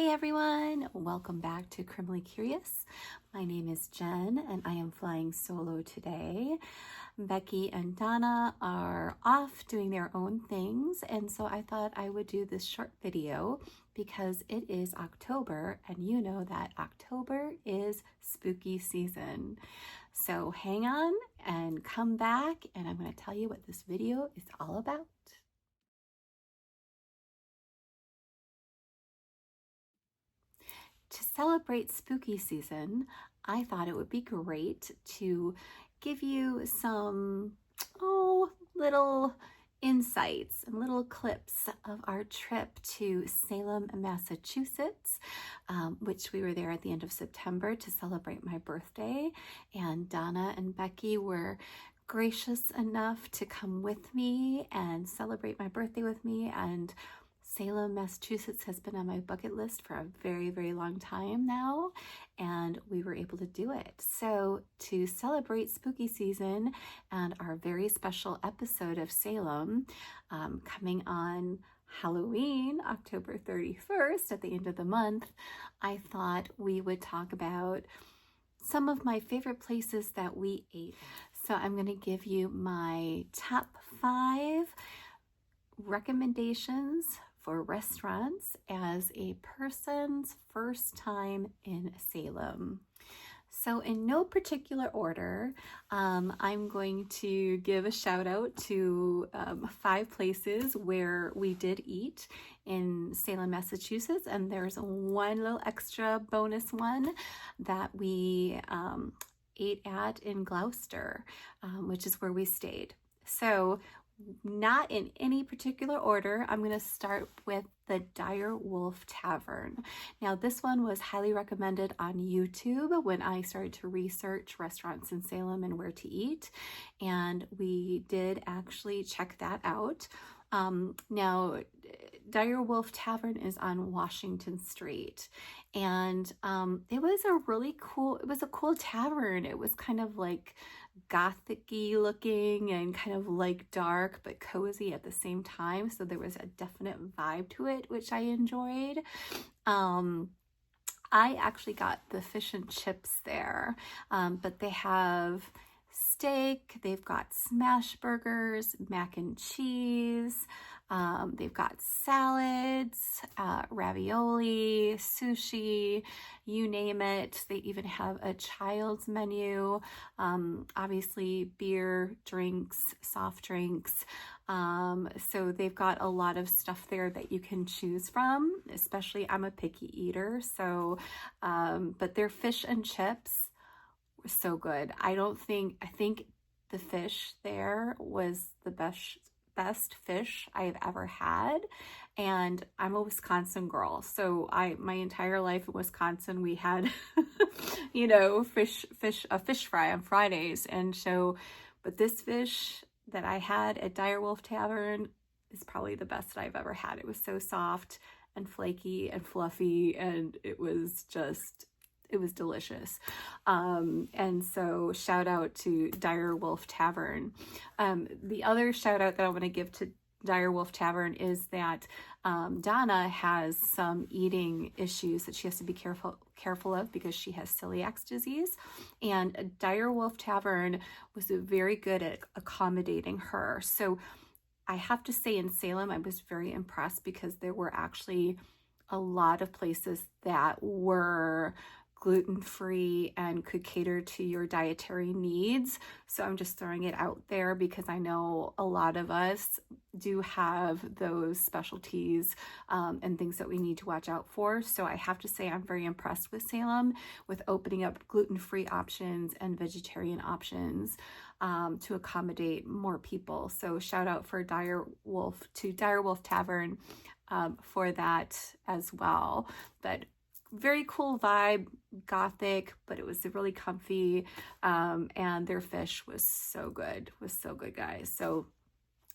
Hey everyone, welcome back to Criminally Curious. My name is Jen and I am flying solo today. Bekki and Donna are off doing their own things, and so I thought I would do this short video because it is October and you know that October is spooky season. So hang on and come back and I'm going to tell you what this video is all about. To celebrate spooky season, I thought it would be great to give you some, little insights and little clips of our trip to Salem, Massachusetts, which we were there at the end of September to celebrate my birthday. And Donna and Bekki were gracious enough to come with me and celebrate my birthday with me. And Salem, Massachusetts has been on my bucket list for a very, very long time now, and we were able to do it. So to celebrate spooky season and our very special episode of Salem coming on Halloween, October 31st at the end of the month, I thought we would talk about some of my favorite places that we ate. So I'm going to give you my top 5 recommendations for restaurants as a person's first time in Salem. So in no particular order, I'm going to give a shout out to 5 places where we did eat in Salem, Massachusetts, and there's one little extra bonus one that we ate at in Gloucester, which is where we stayed. So not in any particular order, I'm going to start with the Dire Wolf Tavern. Now, this one was highly recommended on YouTube when I started to research restaurants in Salem and where to eat, and we did actually check that out. Now, Dire Wolf Tavern is on Washington Street, and it was a cool tavern. It was kind of like gothic-y looking and kind of like dark but cozy at the same time, so there was a definite vibe to it, which I enjoyed. I actually got the fish and chips there, but they have steak, they've got smash burgers, mac and cheese, they've got salads, ravioli, sushi, you name it. They even have a child's menu, obviously beer, drinks, soft drinks. So they've got a lot of stuff there that you can choose from, especially I'm a picky eater. So, but their fish and chips were so good. I think the fish there was the best fish I've ever had, and I'm a Wisconsin girl, so my entire life in Wisconsin we had a fish fry on Fridays, and so but this fish that I had at Dire Wolf Tavern is probably the best I've ever had. It was so soft and flaky and fluffy, and it was delicious. And so shout out to Dire Wolf Tavern. The other shout out that I want to give to Dire Wolf Tavern is that Donna has some eating issues that she has to be careful of because she has celiac disease, and Dire Wolf Tavern was very good at accommodating her. So I have to say, in Salem I was very impressed because there were actually a lot of places that were gluten-free and could cater to your dietary needs. So I'm just throwing it out there because I know a lot of us do have those specialties and things that we need to watch out for. So I have to say I'm very impressed with Salem with opening up gluten-free options and vegetarian options to accommodate more people. So shout out for Dire Wolf Tavern for that as well. But very cool vibe, gothic, but it was really comfy, and their fish was so good, guys. So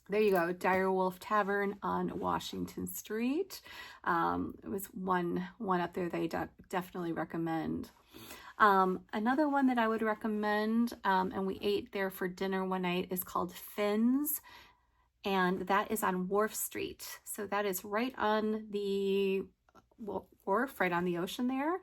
there you go, Dire Wolf Tavern on Washington Street. It was one up there that I definitely recommend. Another one that I would recommend, and we ate there for dinner one night, is called Finn's, and that is on Wharf Street. So that is right on the wharf right on the ocean there.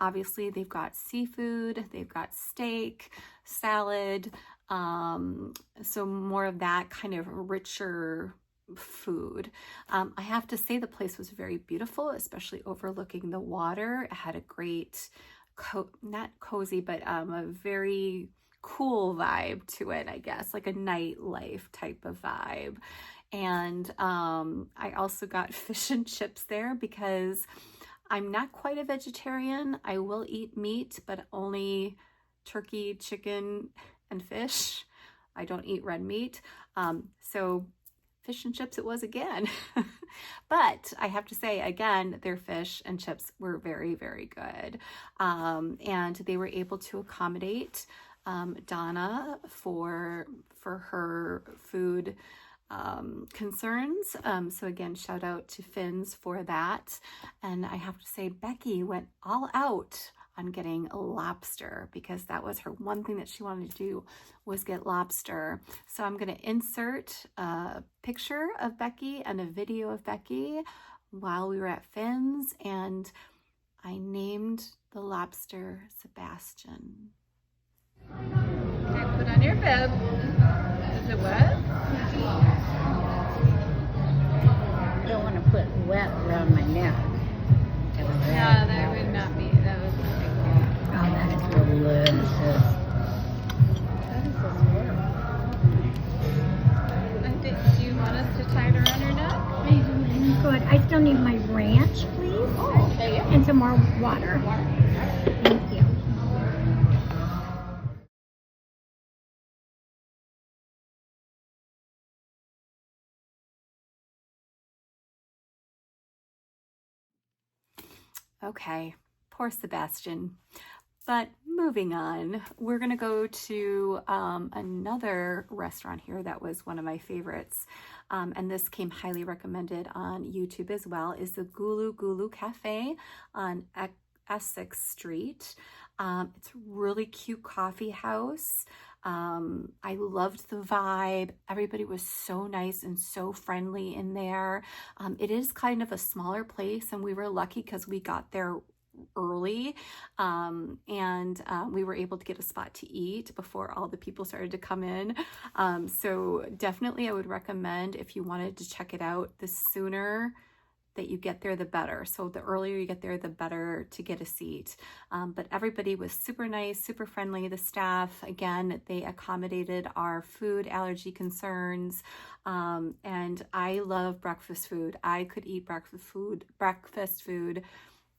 Obviously, they've got seafood, they've got steak, salad, so more of that kind of richer food. I have to say the place was very beautiful, especially overlooking the water. It had a great, not cozy, but a very cool vibe to it, I guess, like a nightlife type of vibe. And I also got fish and chips there because I'm not quite a vegetarian. I will eat meat, but only turkey, chicken, and fish. I don't eat red meat. So fish and chips it was again. But I have to say, again, their fish and chips were very, very good. And they were able to accommodate Donna for her food concerns. So again, shout out to Finn's for that. And I have to say, Bekki went all out on getting a lobster because that was her one thing that she wanted to do, was get lobster. So I'm going to insert a picture of Bekki and a video of Bekki while we were at Finn's, and I named the lobster Sebastian. Okay, put on your bib. Is it wet? I don't want to put wet around my neck. Yeah, that would not be, that would not be good. Oh, that is delicious. How does this work? Do you want us to tie it around your neck? Good. I still need my ranch, please. Oh, okay, yeah. And some more water. Thank you. Okay, poor Sebastian. But moving on, we're gonna go to another restaurant here that was one of my favorites. And this came highly recommended on YouTube as well, is the Gulu Gulu Cafe on Essex Street. It's a really cute coffee house. I loved the vibe. Everybody was so nice and so friendly in there. It is kind of a smaller place, and we were lucky because we got there early, and we were able to get a spot to eat before all the people started to come in. So definitely I would recommend, if you wanted to check it out, the sooner that you get there, the better. So the earlier you get there, the better to get a seat. But everybody was super nice, super friendly. The staff, again, they accommodated our food allergy concerns. And I love breakfast food. I could eat breakfast food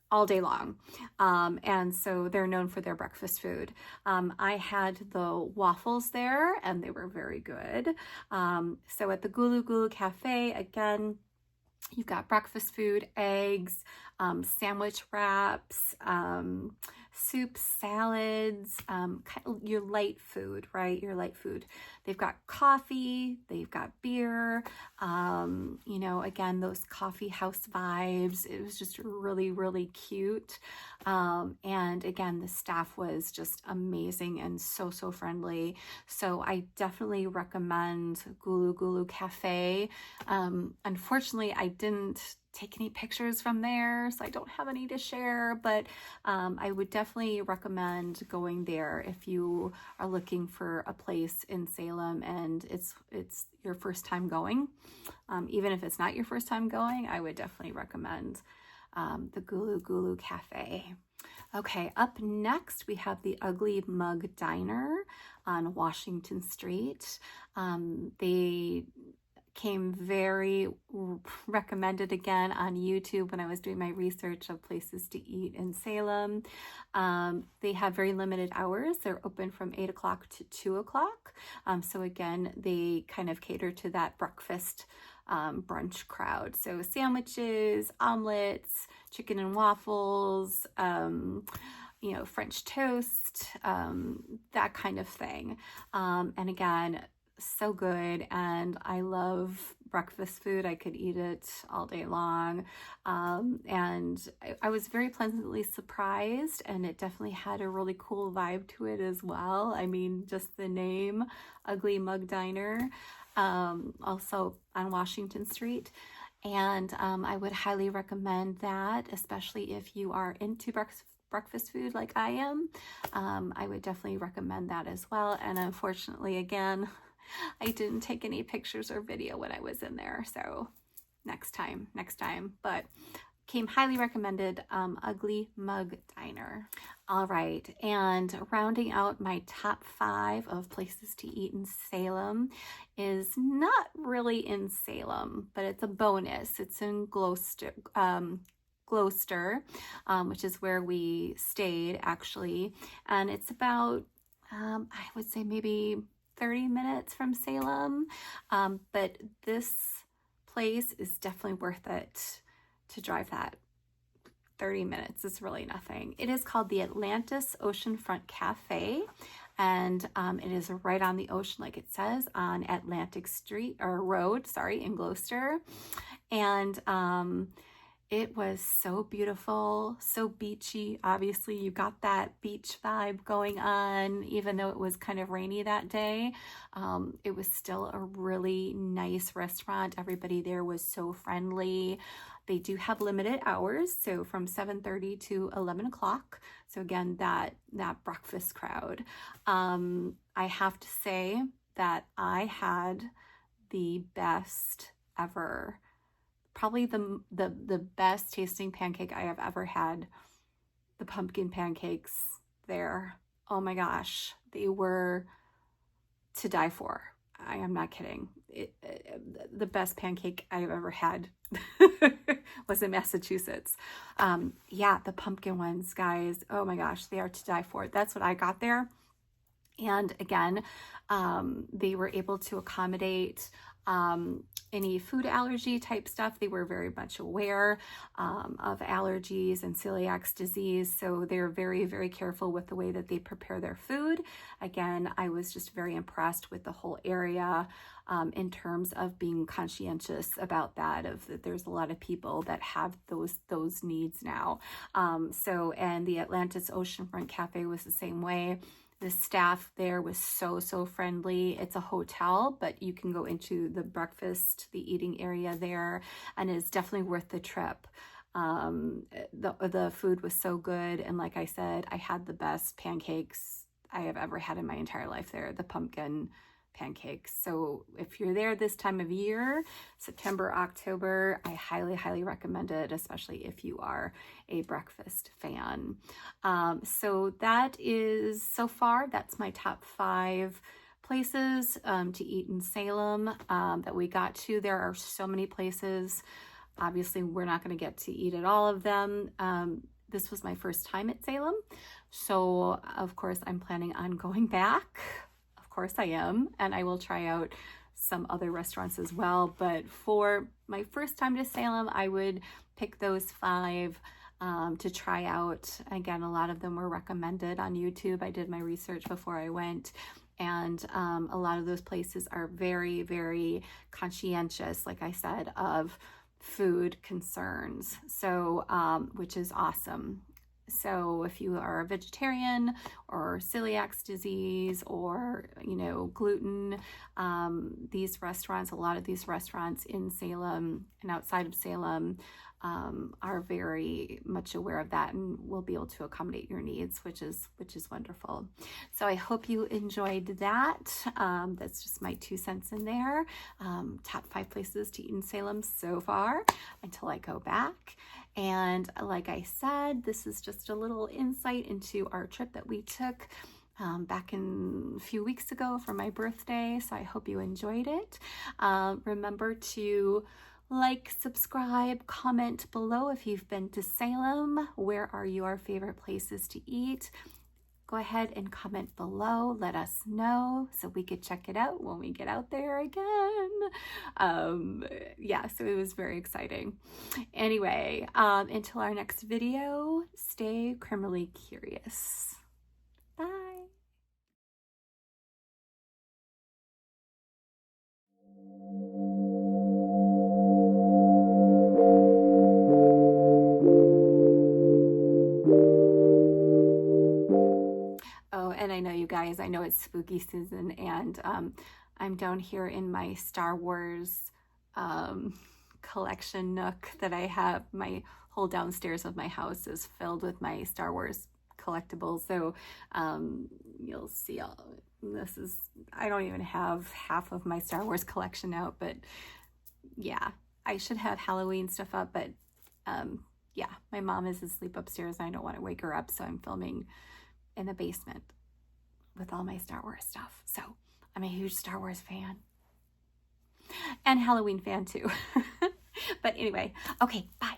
all day long. And so they're known for their breakfast food. I had the waffles there and they were very good. So at the Gulu Gulu Cafe, again, you've got breakfast food, eggs, sandwich wraps, soups, salads, your light food, right? Your light food. They've got coffee, they've got beer, you know, again, those coffee house vibes. It was just really, really cute. And again, the staff was just amazing and so, so friendly. So I definitely recommend Gulu Gulu Cafe. Unfortunately, I didn't take any pictures from there, so I don't have any to share, but I would definitely recommend going there if you are looking for a place in Salem and it's your first time going. Even if it's not your first time going, I would definitely recommend the Gulu Gulu Cafe. Okay, up next we have the Ugly Mug Diner on Washington Street. They came very recommended again on YouTube when I was doing my research of places to eat in Salem. They have very limited hours. They're open from 8 o'clock to 2 o'clock. So again, they kind of cater to that breakfast brunch crowd. So sandwiches, omelets, chicken and waffles, you know, French toast, that kind of thing. And again, so good, and I love breakfast food. I could eat it all day long, and I was very pleasantly surprised, and it definitely had a really cool vibe to it as well. I mean, just the name, Ugly Mug Diner, also on Washington Street. And I would highly recommend that, especially if you are into breakfast food like I am. I would definitely recommend that as well. And unfortunately, again, I didn't take any pictures or video when I was in there. So next time, but came highly recommended, Ugly Mug Diner. All right, and rounding out my top 5 of places to eat in Salem is not really in Salem, but it's a bonus. It's in Gloucester, which is where we stayed actually, and it's about I would say maybe 30 minutes from Salem, but this place is definitely worth it to drive that. 30 minutes is really nothing. It is called the Atlantis Oceanfront Cafe, and it is right on the ocean, like it says, on Atlantic Street or Road, sorry, in Gloucester. And it was so beautiful, so beachy. Obviously, you got that beach vibe going on, even though it was kind of rainy that day. It was still a really nice restaurant. Everybody there was so friendly. They do have limited hours, so from 7:30 to 11 o'clock. So again, that breakfast crowd. I have to say that I had the best ever, probably the best tasting pancake I have ever had. The pumpkin pancakes there. Oh my gosh, they were to die for. I am not kidding. The best pancake I have ever had was in Massachusetts. Yeah, the pumpkin ones, guys. Oh my gosh, they are to die for. That's what I got there. And again, they were able to accommodate any food allergy type stuff. They were very much aware of allergies and celiac disease. So they're very, very careful with the way that they prepare their food. Again, I was just very impressed with the whole area in terms of being conscientious about that, that there's a lot of people that have those needs now. And the Atlantis Oceanfront Cafe was the same way. The staff there was so friendly. It's a hotel, but you can go into the breakfast, the eating area there, and it's definitely worth the trip. The food was so good, and like I said, I had the best pancakes I have ever had in my entire life there, the pumpkin pancakes. So if you're there this time of year, September, October, I highly recommend it, especially if you are a breakfast fan. So that is, so far, that's my top 5 places to eat in Salem that we got to. There are so many places. Obviously, we're not going to get to eat at all of them. This was my first time at Salem, so of course I'm planning on going back. Of course I am, and I will try out some other restaurants as well. But for my first time to Salem, I would pick those 5 to try out. Again, a lot of them were recommended on YouTube. I did my research before I went, and a lot of those places are very, very conscientious, like I said, of food concerns, so which is awesome. So if you are a vegetarian or celiac disease or, gluten, these restaurants, a lot of these restaurants in Salem and outside of Salem are very much aware of that and will be able to accommodate your needs, which is wonderful. So I hope you enjoyed that. That's just my 2 cents in there. Top 5 places to eat in Salem so far until I go back. And like I said, this is just a little insight into our trip that we took back in a few weeks ago for my birthday. So I hope you enjoyed it. Remember to like, subscribe, comment below if you've been to Salem. Where are your favorite places to eat? Go ahead and comment below. Let us know so we could check it out when we get out there again. Yeah, so it was very exciting. Anyway, until our next video, stay criminally curious. Bye. Oh, and I know you guys, I know it's spooky season, and I'm down here in my Star Wars collection nook that I have. My whole downstairs of my house is filled with my Star Wars collectibles. So you'll see I don't even have half of my Star Wars collection out, but yeah, I should have Halloween stuff up, but yeah, my mom is asleep upstairs and I don't want to wake her up, so I'm filming in the basement with all my Star Wars stuff. So I'm a huge Star Wars fan and Halloween fan too. But anyway, okay, bye.